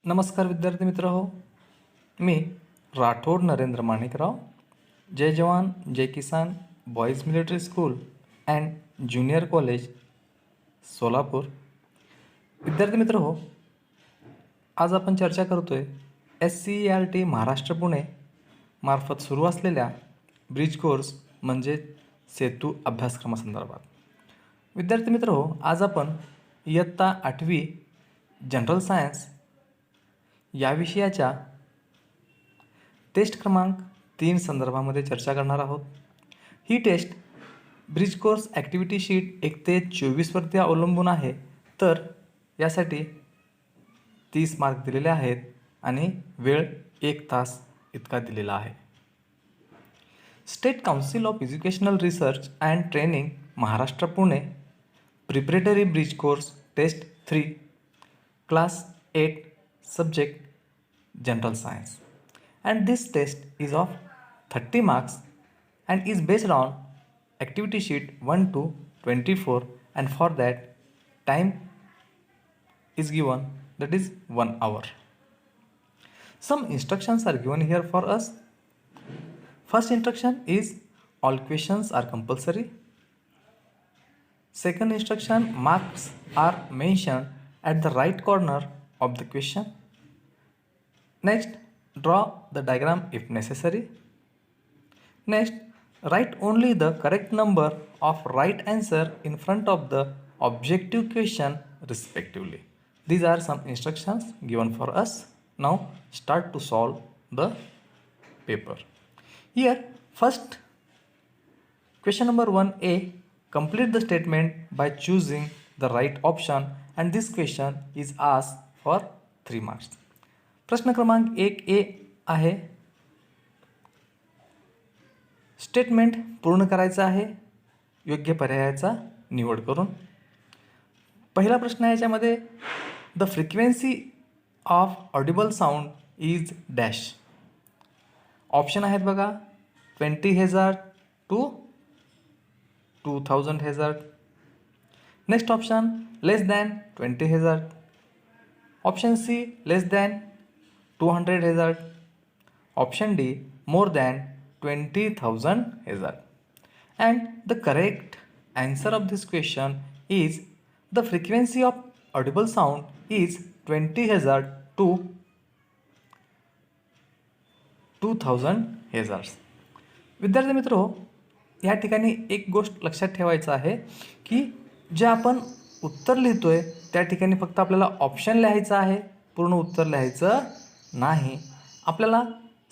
नमस्कार विद्यार्थी मित्र हो, मी Rathod Narendra Manikrao, Jai Jawan Jai Kisan boys military school and junior college Solapur. विद्यार्थी मित्र हो, आज आपण चर्चा करतोय SCERT महाराष्ट्र पुणे मार्फत सुरू असलेल्या ब्रिज कोर्स म्हणजे सेतू अभ्यासक्रमासंदर्भात. विद्यार्थी मित्र हो, आज आपण इयत्ता 8वी जनरल सायन्स या विषयाच्या टेस्ट क्रमांक 3 संदर्भामध्ये चर्चा करणार आहोत. ही test bridge course activity sheet 1 ते 24 वरती अवलंबून आहे. तर यासाठी 30 मार्क दिलेले आहेत आणि वेळ 1 तास इतका दिलेला आहे. State council of educational research and training Maharashtra Pune preparatory bridge course test 3 class 8 subject general science, and this test is of 30 marks and is based on activity sheet 1 to 24, and for that time is given, that is 1 hour. Some instructions are given here for us. First instruction is all questions are compulsory. Second instruction, marks are mentioned at the right corner of the question. Next, draw the diagram if necessary. Next, write only the correct number of right answer in front of the objective question respectively. These are some instructions given for us. Now start to solve the paper. Here, first question number 1A, complete the statement by choosing the right option, and this question is asked for 3 marks. प्रश्न क्रमांक 1A आहे, statement पूर्ण करायचा आहे योग्य पर्यायाचा निवड करून. पहिला प्रश्न आहे, याच्यामध्ये the frequency of audible sound is dash. Option आहेत बघा, 20 Hz to 2000 Hz. Next option, less than 20 Hz. Option C, less than 200 Hz. Option D, more than 20,000 Hz. And the correct answer of this question is the frequency of audible sound is 20 Hz to 2000 Hz. विद्यार्थी मित्र हो, या ठिकाणी एक गोष्ट लक्षात ठेवायचं आहे की जे आपण उत्तर लिहितोय त्या ठिकाणी फक्त आपल्याला ऑप्शन लिहायचं आहे, पूर्ण उत्तर लिहायचं नाही. आपल्याला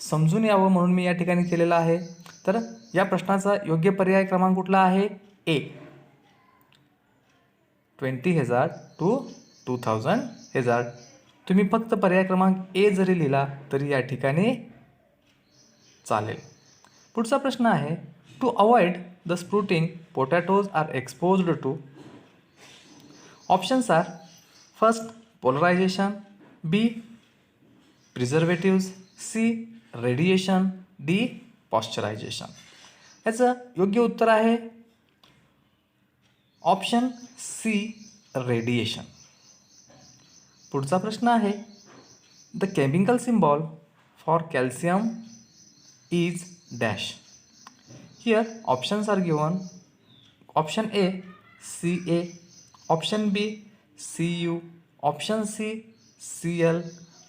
समजून यावं म्हणून मी या ठिकाणी केलेलं आहे. तर या प्रश्नाचा योग्य पर्याय क्रमांक कुठला आहे? ए, 20 Hz टू 2000 Hz. तुम्ही फक्त पर्याय क्रमांक ए जरी लिहिला तरी या ठिकाणी चालेल. पुढचा प्रश्न आहे, to avoid the sprouting potatoes are exposed to. Options are, first polarization, B preservatives, C radiation, D pasteurization. याचं योग्य उत्तर आहे ऑप्शन सी रेडिएशन. पुढचा प्रश्न आहे, the chemical symbol for calcium is dash. Here options are given. Option A Ca, option B Cu, option C Cl,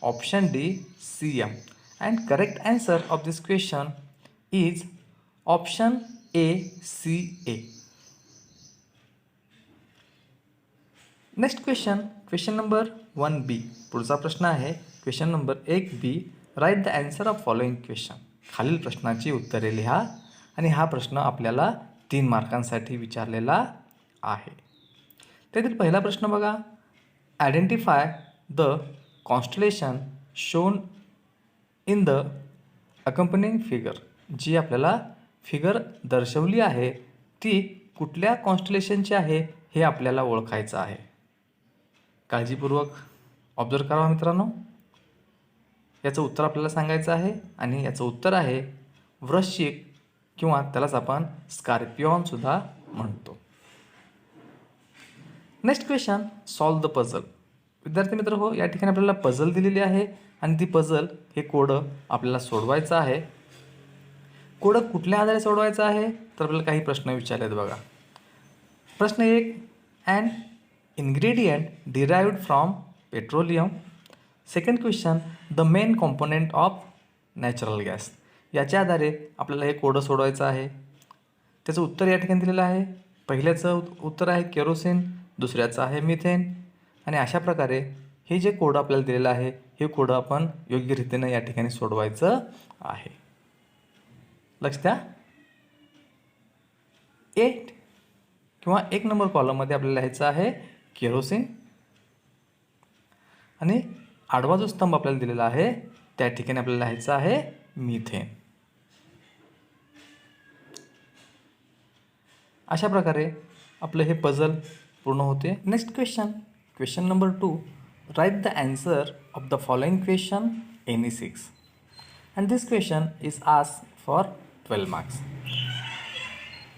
option D Cm, and correct answer of this question is option A Ca. Next question number 1B. पुढचा प्रश्न आहे question number 1B. Write the answer of following question. खालील प्रश्नाची उत्तरे लिहा आणि हा प्रश्न आपल्याला 3 मार्कांसाठी विचारलेला आहे. त्यातील पहिला प्रश्न बघा, identify the constellation shown in the accompanying figure. जी आपल्याला फिगर दर्शवली आहे ती कुठल्या कॉन्स्टलेशनची आहे हे आपल्याला ओळखायचं आहे. काळजीपूर्वक ऑब्झर्व करा मित्रांनो. याचं उत्तर आपल्याला सांगायचं आहे आणि याचं उत्तर आहे वृश्चिक, किंवा त्यालाच आपण स्कॉर्पियन सुद्धा म्हणतो. Next question, solve the puzzle. विद्यार्थी मित्र हो, या ठिकाणी आपल्याला पझल दिलेली आहे आणि ती पझल हे कोडं आपल्याला सोडवायचं आहे. कोडं कुठल्या आधारे सोडवायचं आहे तर आपल्याला काही प्रश्न विचारलेत बघा. प्रश्न 1, an ingredient derived from petroleum. Second question, the main component of natural gas. याच्या आधारे आपल्याला हे कोडं सोडवायचं आहे. त्याचं उत्तर या ठिकाणी दिलेलं आहे. पहिल्याचं उत्तर आहे केरोसिन, दुसऱ्याचं आहे मिथेन. आणि अशा प्रकारे हे जे कोडं आपल्याला दिलेलं आहे हे कोडं आपण योग्य रीतीनं या ठिकाणी सोडवायचं आहे. लक्ष द्या. 8 किंवा 1 नंबर कॉलममध्ये आपल्याला लिहायचं आहे केरोसिन आणि आडवा जो स्तंभ आपल्याला दिलेला आहे त्या ठिकाणी आपल्याला लिहायचं आहे मिथेन. अशा प्रकारे आपलं हे पझल पूर्ण होते. Next question number 2, write the answer of the following question any 6 and this question is asked for 12 marks.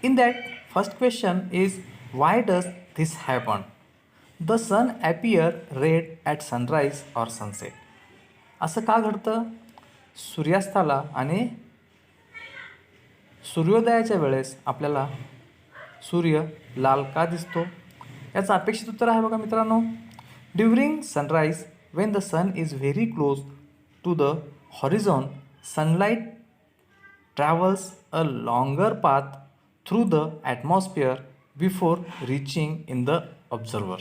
In that, first question is, why does this happen? The sun appear red at sunrise or sunset. असं का घडतं? सूर्यास्ताला आणि सूर्योदयाच्या वेळेस आपल्याला सूर्य लाल का दिसतो? याचं अपेक्षित उत्तर आहे बघा मित्रांनो. During sunrise when the sun is very close to the horizon, sunlight travels a longer path through the atmosphere before reaching in the observer.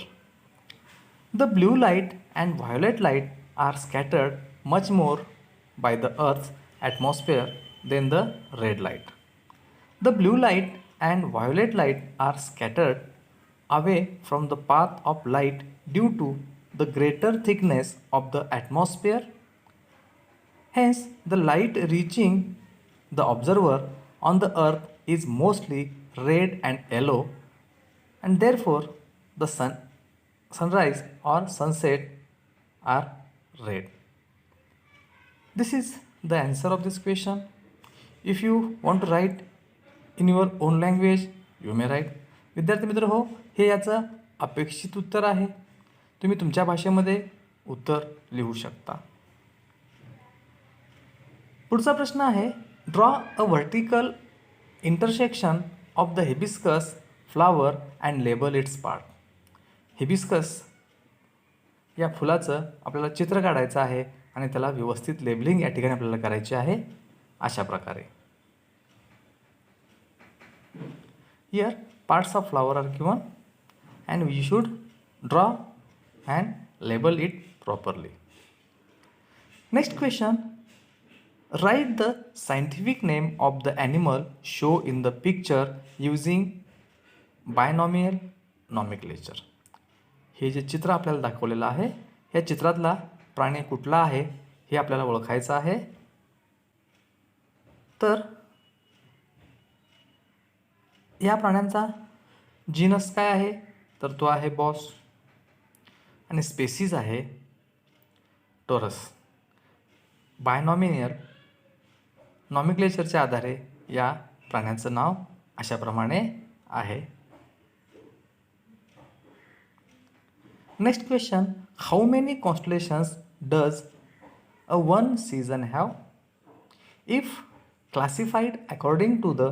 The blue light and violet light are scattered much more by the Earth's atmosphere than the red light. The blue light and violet light are scattered away from the path of light due to the greater thickness of the atmosphere. Hence, the light reaching the observer on the earth is mostly red and yellow, and therefore the sunrise or sunset are red. This is the answer of this question. If you want to write in your own language, you may write. विद्यार्थी मित्र हो, हे याचं अपेक्षित उत्तर आहे. तुम्ही तुमच्या भाषेमध्ये उत्तर लिहू शकता. पुढचा प्रश्न आहे, draw a vertical intersection of the hibiscus flower and label it's part. Hibiscus या फुलाचं आपल्याला चित्र काढायचं आहे आणि त्याला व्यवस्थित लेबलिंग या ठिकाणी आपल्याला करायची आहे अशा प्रकारे. Here parts of flower are given and we should draw and label it properly. Next question, write the scientific name of the animal shown in the picture using binomial nomenclature. हे जे चित्र आपल्याला दाखवलेलं आहे या चित्रातला प्राणी कुठला आहे हे आपल्याला ओळखायचं आहे. तर या प्राण्यांचा जीनस काय आहे तर तो आहे बॉस आणि स्पेसीज आहे टोरस. बायनॉमिनियल नॉमिक्लेचरच्या आधारे या प्राण्यांचं नाव अशाप्रमाणे आहे. Next question, how many constellations does a one season have? If classified according to the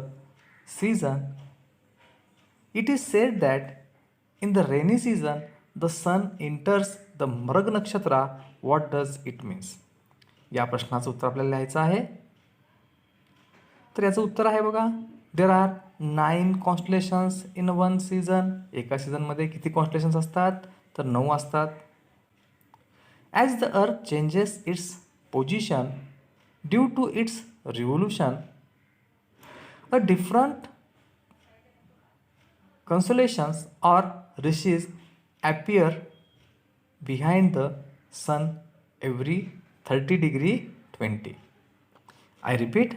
season, it is said that in the rainy season the sun enters the Mriga Nakshatra. What does it means? या प्रश्नाचं उत्तर आपल्याला लिहायचं आहे. तर याचं उत्तर आहे बघा, there are 9 constellations in one season. एका सीझनमध्ये किती कॉन्स्टलेशन्स असतात तर 9 असतात. As the earth changes its position due to its revolution, a different consolations or rishis appear behind the sun every 30°20. I repeat,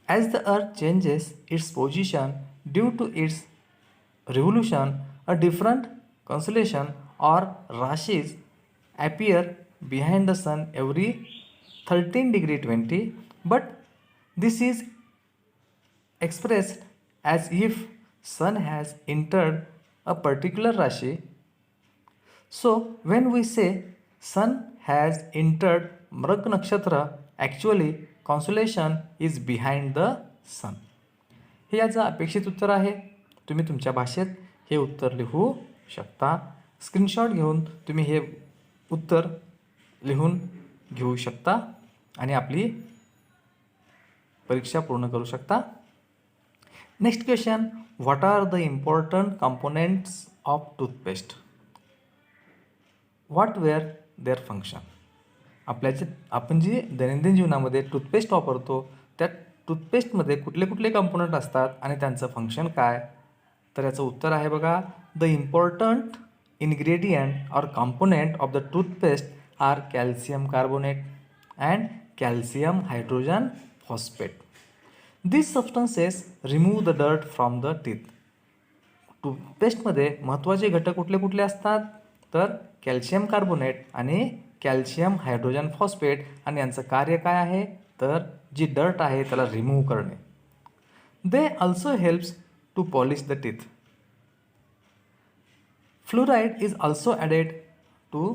as the earth changes its position due to its revolution, a different constellation or rashis appear behind the sun every 13°20, but this is expressed as if sun has entered a particular rashi. So when we say sun has entered Mrig nakshatra actually constellation is behind the sun. हे याचं अपेक्षित उत्तर आहे. तुम्ही तुमच्या भाषेत हे उत्तर लिहू शकता. स्क्रीनशॉट घेऊन तुम्ही हे उत्तर लिहून घेऊ शकता आणि आपली परीक्षा पूर्ण करू शकता. Next question, what are the important components of toothpaste? What were their function? आपण जी दैनंदिन जीवनामध्ये टूथपेस्ट वापरतो त्या टूथपेस्टमध्ये कुठले कुठले कंपोनंट असतात आणि त्यांचं फंक्शन काय? तर याचं उत्तर आहे बघा, द इम्पॉर्टंट इन्ग्रेडियंट और component of the toothpaste are calcium carbonate and calcium hydrogen phosphate. This substances remove the dirt from the teeth. टूथपेस्टमध्ये महत्त्वाचे घटक कुठले कुठले असतात? तर कॅल्शियम कार्बोनेट आणि कॅल्शियम हायड्रोजन फॉस्फेट. आणि यांचं कार्य काय आहे? तर जी डर्ट आहे त्याला रिमूव्ह करणे. They also helps to polish the teeth. Fluoride is also added to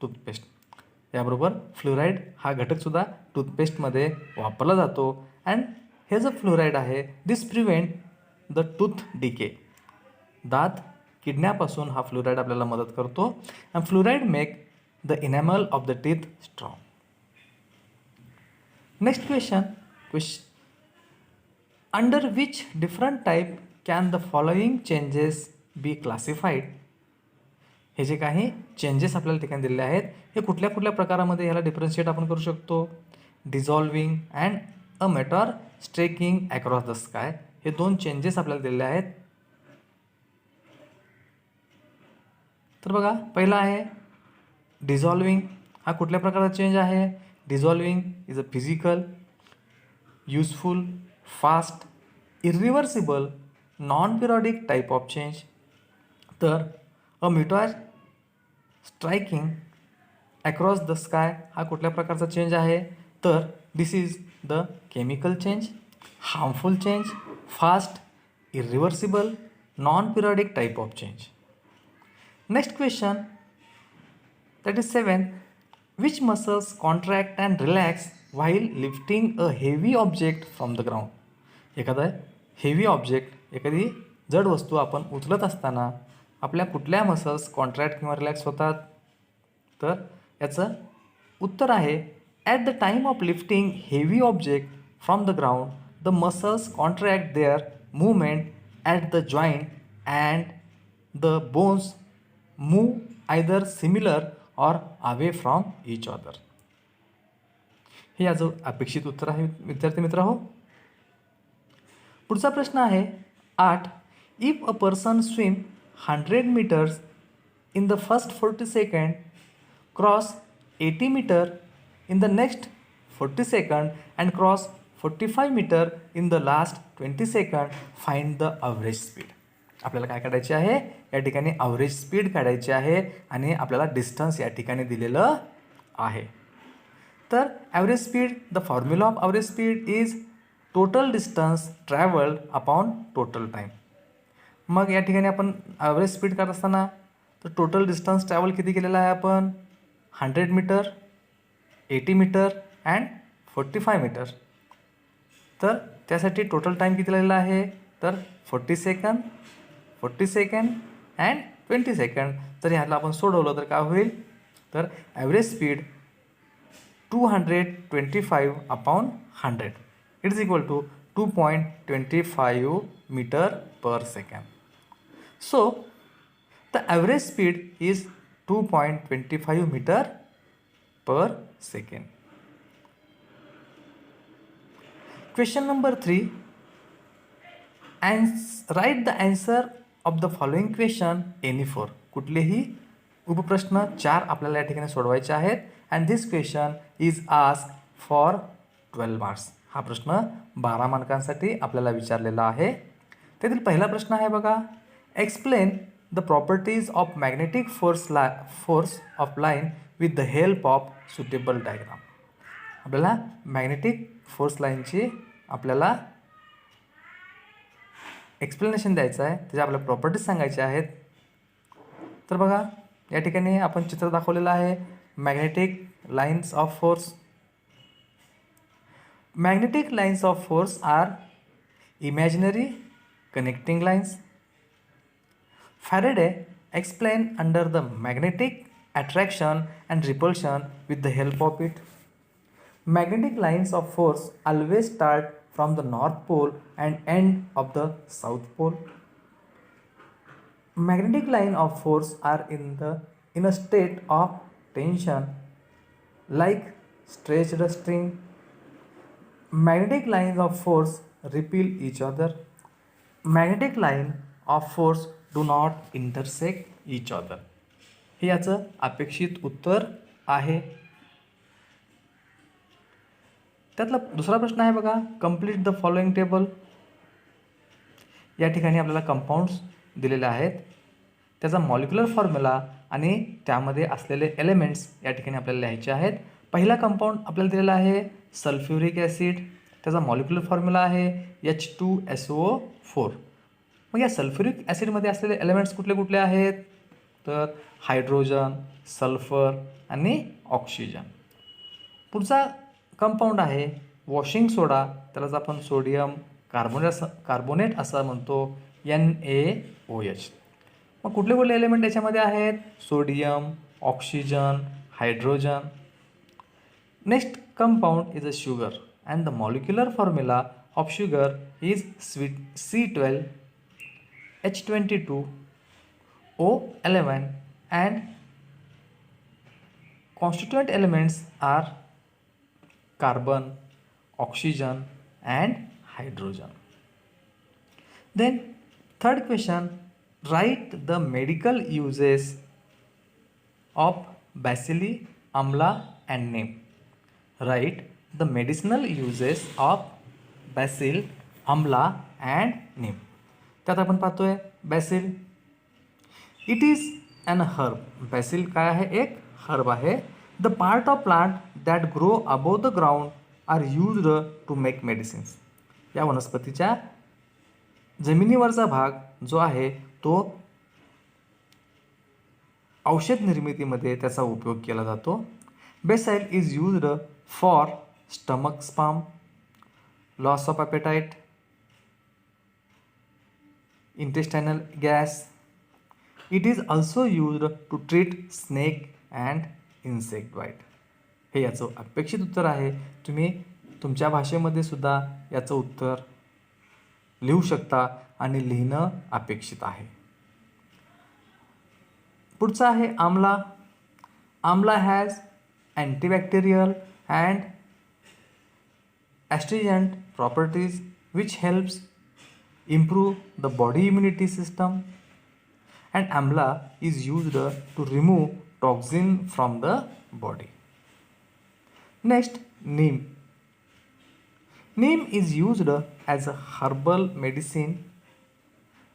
toothpaste. याबरोबर फ्लोराईड हा घटकसुद्धा टूथपेस्टमध्ये वापरला जातो. अँड हे जो फ्लोराईड आहे this prevent the tooth decay. दात किडण्यापासून हा फ्लोराईड आपल्याला मदत करतो. And fluoride make the enamel of the teeth strong. Next question, under which different type can the following changes be classified? हे जे काही चेंजेस आपल्याला ठिकाणी दिलेले आहेत हे कुठल्या कुठल्या प्रकारामध्ये ह्याला डिफरन्शिएट आपण करू शकतो? Dissolving and a meteor streaking across the sky. हे दोन चेंजेस आपल्याला दिलेले आहेत. तर बघा, पहिला आहे डिझॉल्विंग. हा कुठल्या प्रकारचा चेंज आहे? Dissolving is a physical, useful, fast, irreversible, non periodic type of change. तर a meteor striking across the sky हा कुठल्या प्रकारचा चेंज आहे? तर this is the chemical change, harmful change, fast, irreversible, non periodic type of change. Next question, that is 7. Which muscles contract and relax while lifting a heavy object from the ground? एखादा heavy object, एखादी जड वस्तू आपण उचलत असताना आपल्या कुठल्या muscles contract किंवा रिलॅक्स होतात? तर याचं उत्तर आहे, at the time of lifting heavy object from the ground the muscles contract there movement at the joint and the bones move either similar or away from each other. हे याचं अपेक्षित उत्तर आहे विद्यार्थी मित्र हो. पुढचा प्रश्न आहे 8. If a person swim 100 meters in the first 40 second, cross 80 meter in the next 40 second and cross 45 meter in the last 20 second, find the average speed. आपल्याला काय काढायचे आहे? या ठिकाणी ॲव्हरेज स्पीड काढायची आहे आणि आपल्याला डिस्टन्स या ठिकाणी दिलेलं आहे. तर average speed, the formula of average speed is total distance travelled upon total time. मग या ठिकाणी आपण ॲव्हरेज स्पीड काढत असताना तर टोटल डिस्टन्स ट्रॅव्हल किती केलेला आहे आपण? 100 meter, 80 meter अँड 45 meter. तर त्यासाठी टोटल टाईम किती लागलेला आहे? तर 40 सेकंड अँड 20 सेकंड. तर ह्याला आपण सोडवलं तर काय होईल? तर average speed 225 upon 100 it is equal to 2.25 meter per second. So the average speed is 2.25 meter per second. Question number 3. Write the answer of the following question any 4. कुठलेही उपप्रश्न 4 आपल्याला या ठिकाणी सोडवायचे आहेत. And this question is ask for 12 marks. हा प्रश्न 12 मार्कांसाठी आपल्याला विचारलेला आहे. त्यातील पहिला प्रश्न आहे बघा, explain the properties of magnetic force of line with the help of suitable diagram. आपल्याला मॅग्नेटिक फोर्स लाईनची आपल्याला एक्सप्लेनेशन द्यायचं आहे, त्याच्या आपल्या प्रॉपर्टीज सांगायच्या आहेत. तर बघा या ठिकाणी आपण चित्र दाखवलेलं आहे magnetic lines of force. Magnetic lines of force are imaginary connecting lines. Faraday explained under the magnetic attraction and repulsion with the help of it. Magnetic lines of force always start from the North Pole and end of the South Pole. Magnetic line of force are in a state of tension like stretched string. Magnetic lines of force repel each other. Magnetic line of force do not intersect each other. हे याचं अपेक्षित उत्तर आहे. त्यातला दुसरा प्रश्न आहे बघा, कंप्लीट द फॉलोइंग टेबल. या ठिकाणी आपल्याला कंपाऊंड्स दिलेले आहेत, त्याचा मॉलिक्युलर फॉर्म्युला आणि त्यामध्ये असलेले एलिमेंट्स या ठिकाणी आपल्याला लिहायचे आहेत. पहिला कंपाऊंड आपल्याला दिलेला आहे सल्फ्युरिक ॲसिड, त्याचा मॉलिक्युलर फॉर्म्युला आहे H2SO4. मग या सल्फ्युरिक ॲसिडमध्ये असलेले एलिमेंट्स कुठले कुठले आहेत, तर हायड्रोजन, सल्फर आणि ऑक्सिजन. पुढचा कंपाऊंड आहे वॉशिंग सोडा, त्यालाच आपण सोडियम कार्बोनेट असं म्हणतो, NaOH. मग कुठले कुठले एलिमेंट याच्यामध्ये आहेत, sodium, oxygen, hydrogen. Next compound is a sugar and the molecular formula of sugar is sweet C12 H22 O11 and constituent elements are carbon, oxygen and hydrogen. Then third question, write the medical uses of bacilli, amla and neem. Write the medicinal uses of basil, amla and neem. त्यात आपण पाहतोय basil. It is an herb. basil काय आहे, एक herb आहे. The part of plant that grow above the ground are used to make medicines. या वनस्पतीच्या जमिनीवरचा भाग जो आहे तो औषध निर्मितीमध्ये त्याचा उपयोग केला जातो. Basil is used for stomach spasm, loss of appetite, intestinal gas. It is also used to treat snake and insect bite. हे याचं अपेक्षित उत्तर आहे. तुम्ही तुमच्या भाषेमध्ये सुद्धा याचं उत्तर लिहू शकता आणि लिहिणं अपेक्षित आहे. पुढचा आहे आमला. आमला has antibacterial and astringent properties which helps improve the body immunity system, and amla is used to remove toxin from the body. Next, neem. Neem is used as a herbal medicine.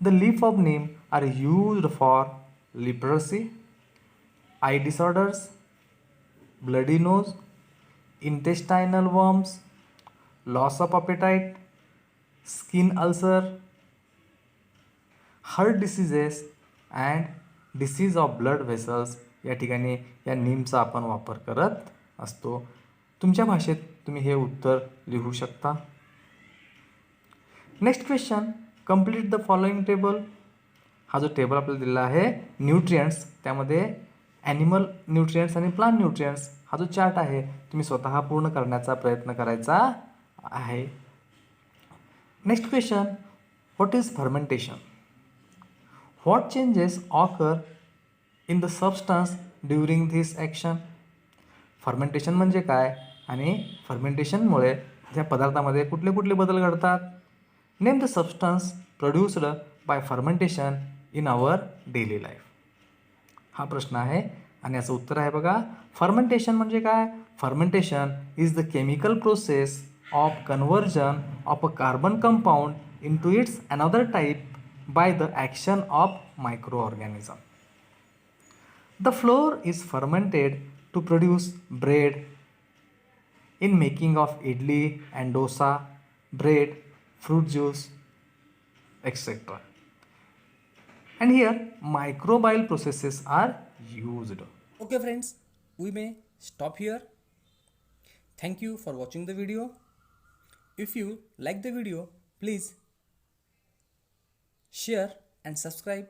The leaf of neem are used for leprosy, eye disorders, bloody nose, intestinal worms, loss of appetite, skin ulcer, heart diseases and disease of blood vessels. या ठिकाणी या नीमचा आपण वापर करत असतो. तुमच्या भाषेत तुम्ही हे उत्तर लिहू शकता. Next question, complete the following table. हा जो टेबल आपल्याला दिलेला आहे न्यूट्रिएंट्स, त्यामध्ये ॲनिमल न्यूट्रिएंट्स आणि प्लांट न्यूट्रिएंट्स हा जो चार्ट आहे तुम्ही स्वतः पूर्ण करण्याचा प्रयत्न करायचा आहे. Next question, what is fermentation? What changes occur in the substance during this action? Fermentation म्हणजे काय आणि फर्मेंटेशनमुळे त्या पदार्थामध्ये कुठले कुठले बदल घडतात? Name the substance produced by fermentation in our daily life. हा प्रश्न आहे आणि याचं उत्तर आहे बघा, फर्मेंटेशन म्हणजे काय? Fermentation is the chemical process of conversion of a carbon compound into its another type by the action of microorganism. The flour is fermented to produce bread in making of idli and dosa, bread, fruit juice, etc. And here microbial processes are used. Okay friends, we may stop here. Thank you for watching the video. If you like the video, please share and subscribe